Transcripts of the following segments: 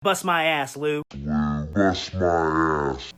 Bust my ass, Lou. Bust my ass.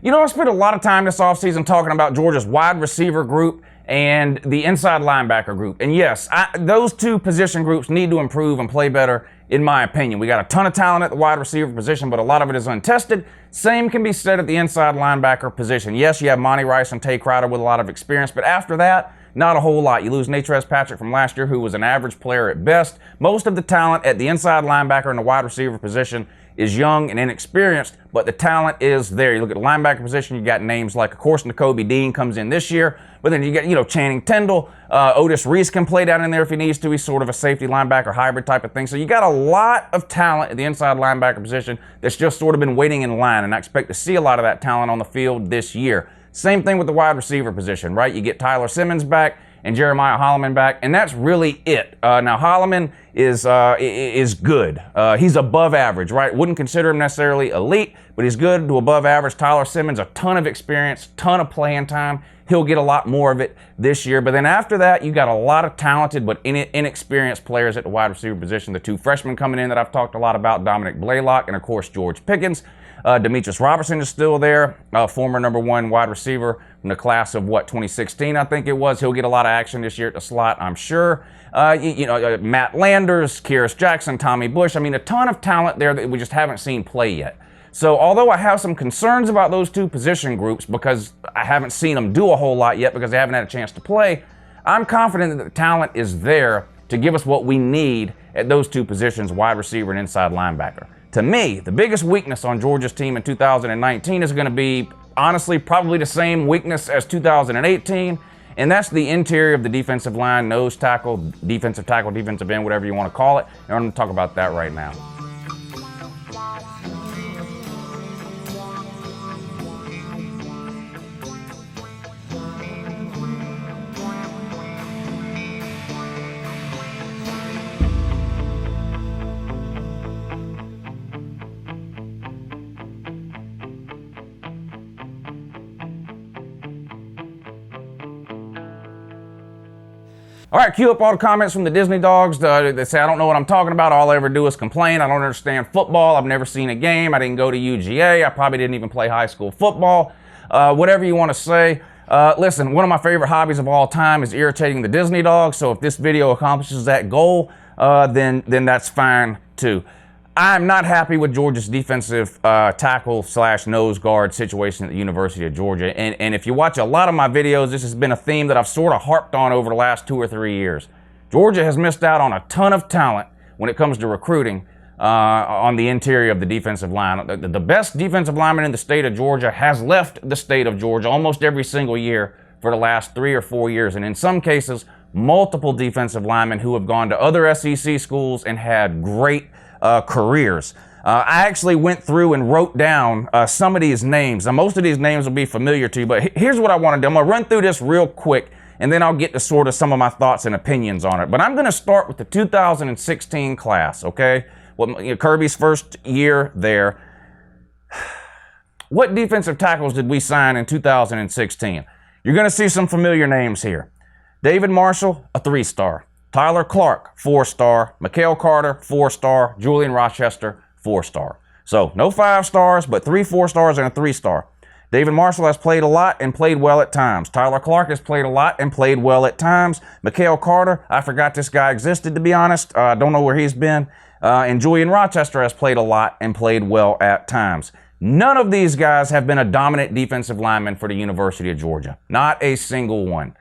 You know, I spent a lot of time this offseason talking about Georgia's wide receiver group and the inside linebacker group. And yes, those two position groups need to improve and play better, in my opinion. We got a ton of talent at the wide receiver position, but a lot of it is untested. Same can be said at the inside linebacker position. Yes, you have Monty Rice and Tay Crowder with a lot of experience, but after that, not a whole lot. You lose Natrez Patrick from last year, who was an average player at best. Most of the talent at the inside linebacker and the wide receiver position is young and inexperienced, but the talent is there. You look at the linebacker position, you got names like, of course, N'Kobe Dean comes in this year, but then you get, Channing Tindall, Otis Reese can play down in there if he needs to. He's sort of a safety linebacker hybrid type of thing. So you got a lot of talent at the inside linebacker position that's just sort of been waiting in line, and I expect to see a lot of that talent on the field this year. Same thing with the wide receiver position, right? You get Tyler Simmons back and Jeremiah Holloman back, and that's really it. Now, Holloman is good. He's above average, right? Wouldn't consider him necessarily elite, but he's good to above average. Tyler Simmons, a ton of experience, ton of playing time. He'll get a lot more of it this year. But then after that, you got a lot of talented but inexperienced players at the wide receiver position. The two freshmen coming in that I've talked a lot about, Dominic Blaylock and, of course, George Pickens. Demetrius Robertson is still there, former #1 wide receiver from the class of, 2016, I think it was. He'll get a lot of action this year at the slot, I'm sure. Matt Landers, Kyrus Jackson, Tommy Bush. I mean, a ton of talent there that we just haven't seen play yet. So although I have some concerns about those two position groups because I haven't seen them do a whole lot yet because they haven't had a chance to play, I'm confident that the talent is there to give us what we need at those two positions, wide receiver and inside linebacker. To me, the biggest weakness on Georgia's team in 2019 is going to be, honestly, probably the same weakness as 2018, and that's the interior of the defensive line, nose tackle, defensive end, whatever you want to call it. And I'm going to talk about that right now. All right, cue up all the comments from the Disney dogs. They say, I don't know what I'm talking about. All I ever do is complain. I don't understand football. I've never seen a game. I didn't go to UGA. I probably didn't even play high school football. Whatever you want to say. Listen, one of my favorite hobbies of all time is irritating the Disney dogs. So if this video accomplishes that goal, then that's fine too. I'm not happy with Georgia's defensive tackle / nose guard situation at the University of Georgia. And if you watch a lot of my videos, this has been a theme that I've sort of harped on over the last 2 or 3 years. Georgia has missed out on a ton of talent when it comes to recruiting on the interior of the defensive line. The best defensive lineman in the state of Georgia has left the state of Georgia almost every single year for the last 3 or 4 years. And in some cases, multiple defensive linemen who have gone to other SEC schools and had great careers. I actually went through and wrote down some of these names. Now, most of these names will be familiar to you, but here's what I want to do. I'm going to run through this real quick, and then I'll get to sort of some of my thoughts and opinions on it. But I'm going to start with the 2016 class, okay? Kirby's first year there. What defensive tackles did we sign in 2016? You're going to see some familiar names here. David Marshall, a 3-star. Tyler Clark, 4-star. Mikael Carter, 4-star. Julian Rochester, 4-star. So no 5 stars, but 3 4-stars and a 3-star. David Marshall has played a lot and played well at times. Tyler Clark has played a lot and played well at times. Mikael Carter, I forgot this guy existed, to be honest. I don't know where he's been. And Julian Rochester has played a lot and played well at times. None of these guys have been a dominant defensive lineman for the University of Georgia. Not a single one.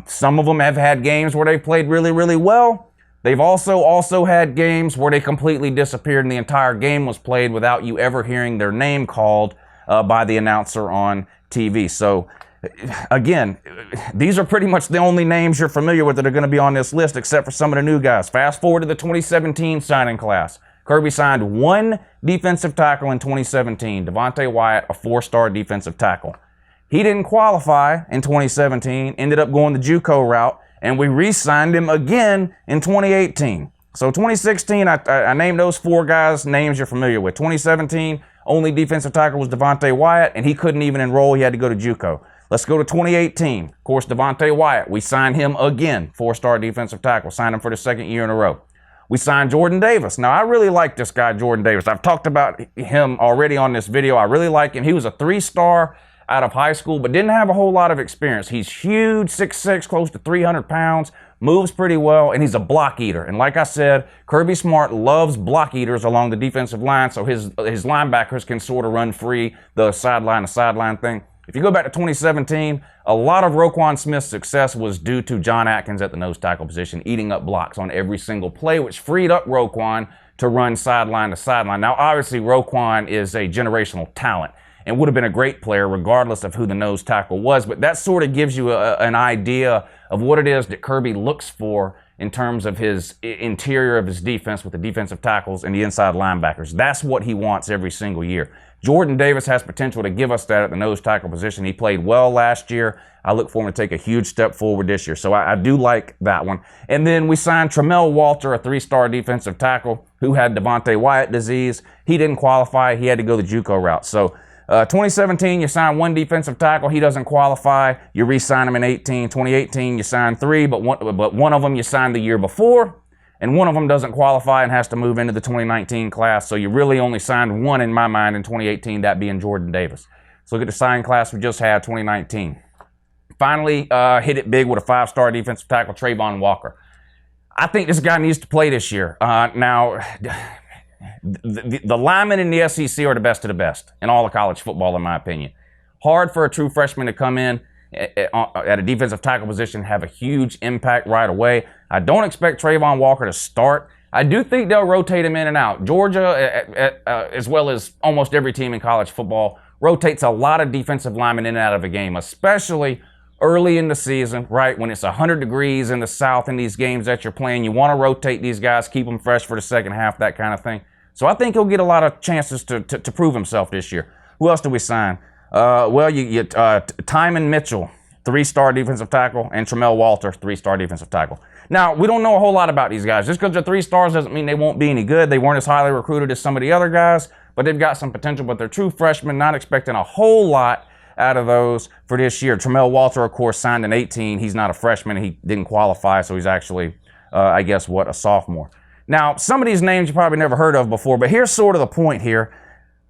Some of them have had games where they've played really, really well. They've also had games where they completely disappeared and the entire game was played without you ever hearing their name called by the announcer on TV. So, again, these are pretty much the only names you're familiar with that are going to be on this list, except for some of the new guys. Fast forward to the 2017 signing class. Kirby signed 1 defensive tackle in 2017. Devontae Wyatt, a 4-star defensive tackle. He didn't qualify in 2017, ended up going the JUCO route, and we re-signed him again in 2018. So 2016, I named those 4 guys' names you're familiar with. 2017, only defensive tackle was Devontae Wyatt, and he couldn't even enroll. He had to go to JUCO. Let's go to 2018. Of course, Devontae Wyatt, we signed him again, 4-star defensive tackle, signed him for the 2nd year in a row. we signed Jordan Davis. Now, I really like this guy, Jordan Davis. I've talked about him already on this video. I really like him. He was a 3-star out of high school, but didn't have a whole lot of experience. He's huge, 6'6", close to 300 pounds, moves pretty well, and he's a block eater. And like I said, Kirby Smart loves block eaters along the defensive line, so his linebackers can sort of run free, the sideline to sideline thing. If you go back to 2017, a lot of Roquan Smith's success was due to John Atkins at the nose tackle position, eating up blocks on every single play, which freed up Roquan to run sideline to sideline. Now, obviously, Roquan is a generational talent and would have been a great player regardless of who the nose tackle was, but that sort of gives you an idea of what it is that Kirby looks for in terms of his interior of his defense with the defensive tackles and the inside linebackers. That's what he wants every single year. Jordan Davis has potential to give us that at the nose tackle position. He played well last year. I look for him to take a huge step forward this year. So I do like that one. And then we signed Tramel Walter, a 3-star defensive tackle who had Devontae Wyatt disease. He didn't qualify. He had to go the JUCO route. So 2017, you sign 1 defensive tackle. He doesn't qualify. You re-sign him in 18. 2018, you sign 3, but one of them you signed the year before. And one of them doesn't qualify and has to move into the 2019 class. So you really only signed 1 in my mind in 2018, that being Jordan Davis. So look at the signing class we just had, 2019. Finally, hit it big with a 5-star defensive tackle, Trayvon Walker. I think this guy needs to play this year. Now, the linemen in the SEC are the best of the best in all of college football, in my opinion. Hard for a true freshman to come in at a defensive tackle position, have a huge impact right away. I don't expect Trayvon Walker to start. I do think they'll rotate him in and out. Georgia, as well as almost every team in college football, rotates a lot of defensive linemen in and out of a game, especially early in the season, right? When it's 100 degrees in the South in these games that you're playing, you want to rotate these guys, keep them fresh for the second half, that kind of thing. So I think he'll get a lot of chances to prove himself this year. Who else do we sign? Well, you get Tyman Mitchell, 3-star defensive tackle, and Tramel Walter, 3-star defensive tackle. Now, we don't know a whole lot about these guys. Just because they're 3 stars doesn't mean they won't be any good. They weren't as highly recruited as some of the other guys, but they've got some potential. But they're true freshmen, not expecting a whole lot out of those for this year. Tramel Walter, of course, signed in 18. He's not a freshman. He didn't qualify, so he's actually, a sophomore. Now, some of these names you probably never heard of before, but here's sort of the point here.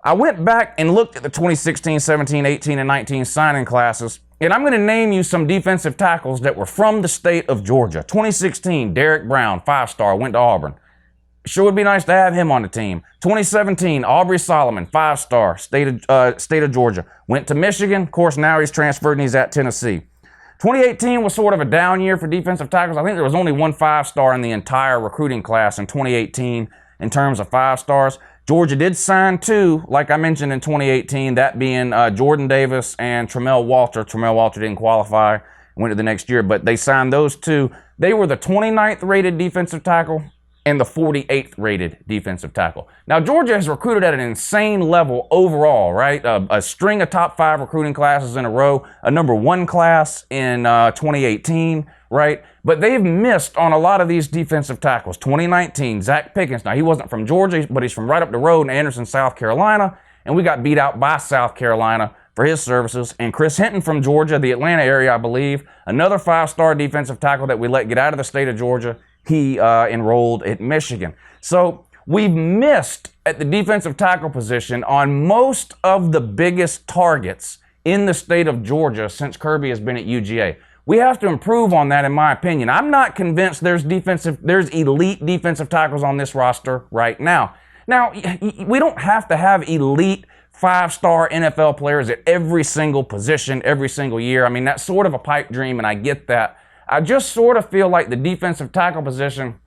I went back and looked at the 2016, 17, 18, and 19 signing classes, and I'm going to name you some defensive tackles that were from the state of Georgia. 2016, Derek Brown, 5-star, went to Auburn. Sure would be nice to have him on the team. 2017, Aubrey Solomon, 5-star, state of Georgia. Went to Michigan. Of course, now he's transferred and he's at Tennessee. 2018 was sort of a down year for defensive tackles. I think there was only 1 5-star in the entire recruiting class in 2018 in terms of 5-stars. Georgia did sign 2, like I mentioned in 2018, that being Jordan Davis and Tramel Walter. Tramel Walter didn't qualify, went to the next year, but they signed those 2. They were the 29th rated defensive tackle and the 48th rated defensive tackle. Now, Georgia has recruited at an insane level overall, right? A string of top 5 recruiting classes in a row, a number 1 class in 2018, right? But they've missed on a lot of these defensive tackles. 2019, Zach Pickens. Now, he wasn't from Georgia, but he's from right up the road in Anderson, South Carolina, and we got beat out by South Carolina for his services. And Chris Hinton from Georgia, the Atlanta area, I believe, another 5-star defensive tackle that we let get out of the state of Georgia. He enrolled at Michigan. So we've missed at the defensive tackle position on most of the biggest targets in the state of Georgia since Kirby has been at UGA. We have to improve on that, in my opinion. I'm not convinced there's elite defensive tackles on this roster right now. Now, we don't have to have elite 5-star NFL players at every single position every single year. I mean, that's sort of a pipe dream, and I get that. I just sort of feel like the defensive tackle position,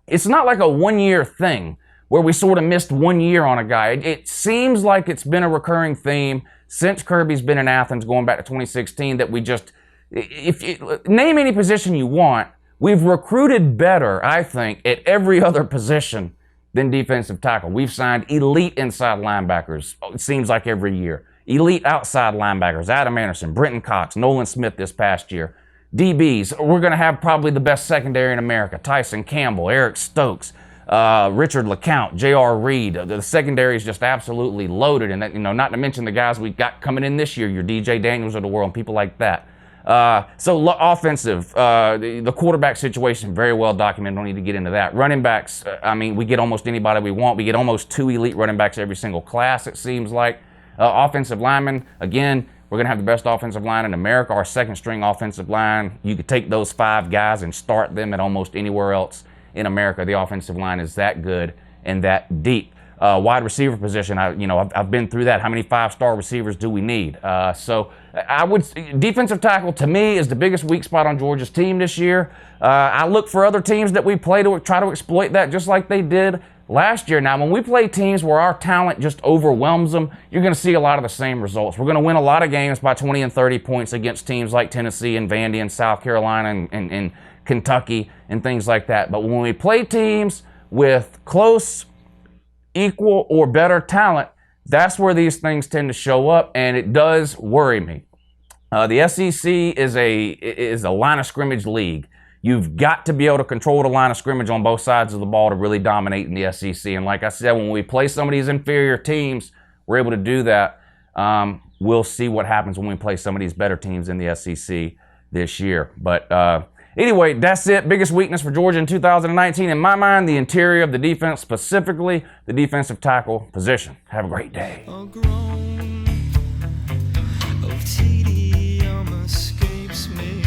it's not like a 1-year thing where we sort of missed 1 year on a guy. It seems like it's been a recurring theme since Kirby's been in Athens going back to 2016 that we just, if you name any position you want, we've recruited better, I think, at every other position than defensive tackle. We've signed elite inside linebackers, it seems like every year. Elite outside linebackers, Adam Anderson, Brenton Cox, Nolan Smith this past year. DBs, we're going to have probably the best secondary in America. Tyson Campbell, Eric Stokes, Richard LeCount, J.R. Reed. The secondary is just absolutely loaded. And that, not to mention the guys we got coming in this year, your DJ Daniels of the world and people like that. Offensive, the quarterback situation, very well documented. Don't need to get into that. Running backs, I mean, we get almost anybody we want. We get almost 2 elite running backs every single class, it seems like. Offensive linemen, again, we're going to have the best offensive line in America. Our second string offensive line, you could take those 5 guys and start them at almost anywhere else in America. The offensive line is that good and that deep. Wide receiver position, I've been through that. How many 5-star receivers do we need? Defensive tackle to me is the biggest weak spot on Georgia's team this year. I look for other teams that we play to try to exploit that just like they did last year. Now, when we play teams where our talent just overwhelms them, you're going to see a lot of the same results. We're going to win a lot of games by 20 and 30 points against teams like Tennessee and Vandy and South Carolina and Kentucky and things like that. But when we play teams with close, equal, or better talent, that's where these things tend to show up, and it does worry me. The SEC is a line of scrimmage league. You've got to be able to control the line of scrimmage on both sides of the ball to really dominate in the SEC. And like I said, when we play some of these inferior teams, we're able to do that. We'll see what happens when we play some of these better teams in the SEC this year. But anyway, that's it. Biggest weakness for Georgia in 2019, in my mind, the interior of the defense, specifically the defensive tackle position. Have a great day. Tedium escapes me.